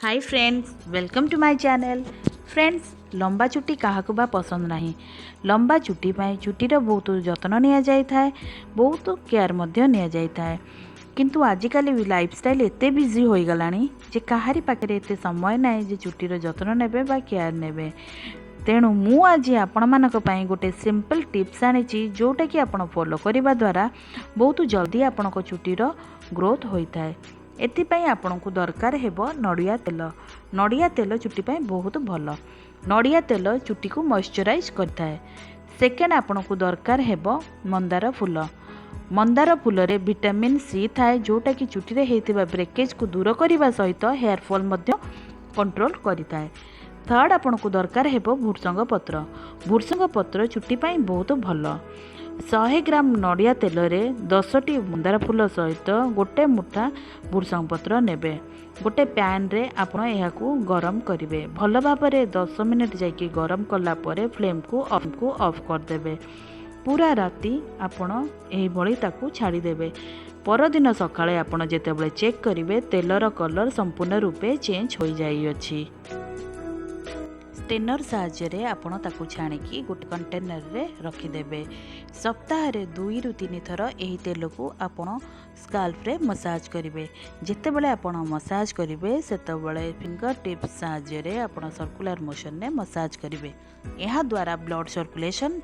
Hi friends, welcome to my channel. Friends, लंबा चुट्टी क्या बा पसंद नहीं। लंबा चुट्टी चुट्टीर बहुत जत्न निया जाए, बहुत केयर निया जाए। किंतु आजिकल लाइफस्टाइल एते बिजी हो गलानी जे काहारी पाखे एते समय ना जे चुट्टीर जत्न नेबे बा केयर नेबे। तेणु मु आज आपण मानक पई गोटे सिंपल टिप्स आनी जोटा कि आपण फॉलो करने द्वारा बहुत जल्दी आपण चुट्टीर ग्रोथ होता है। एथिपाई आपको दरकार हेबो नड़िया तेल। नड़िया तेल चुट्टी पाई बहुत भल। नड़िया तेल चुट्टी को मॉइस्चराइज करता है। सेकेंड आपको दरकार हेबो मंदार फूल। मंदार फूल रे विटामिन सी थाए जोटा कि चुट्टी रे हेतिबा ब्रेकेज को दूर करने सहित हेयर फॉल मध्य कंट्रोल करता है। थर्ड आपको दरकार हेबो भृसंग पत्र। भृसंग पत्र चुट्टी पाई बहुत भल। 100 ग्राम नड़िया तेल रे 10टी मंदार फूल सहित गोटे मुठा भृसंग पत्र नेबे। गोटे पैन रे आपण एहाकू गरम करिवे। भल भाबरे 10 मिनिट जाइए गरम कला परे फ्लेम को ऑफ कर देबे। पूरा राति आपण एही भली ताकू छाड़ी देबे। परदिन सकाळे आपण जेतेबेले चेक करिवे तेलर कलर संपूर्ण रूपे चेंज हो जाई अछि। स्टेनर साहाय्य आपण ताकू छाणिकी गोटे कंटेनर रे रखिदेवे। सप्ताह 2 ରୁ 3 थर यही तेल को आपण स्काल्प रे मसाज करेंगे। जितेबले आपण मसाज करेंगे सेतबले फिंगर टिप्स साहाय्य आपण सर्कुलर मोशन ने मसाज करेंगे। यह द्वारा ब्लड सर्कुलेशन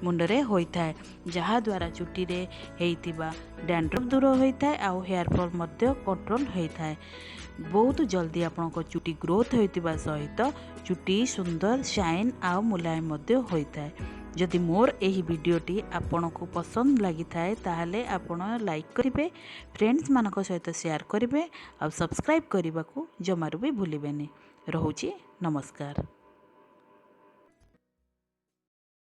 मुंडरे होता है, जहाँ द्वारा चुट्टी रे हेइतिबा डैंड्रफ दूर होता है आउ हेयर फॉल मध्य कंट्रोल होता है। बहुत जल्दी आपण चुट्टी ग्रोथ होइतिबा सहित चुट्टी सुंदर शाइन आ मुलायम मध्य होता है। जदि मोर एही वीडियोटी आपण को पसंद लगी थाए ताहले आपण लाइक करिवे, फ्रेंड्स मानक सहित शेयर करिवे आ सब्सक्राइब करने को जमारू भी भूलिबेनी। रहूची नमस्कार।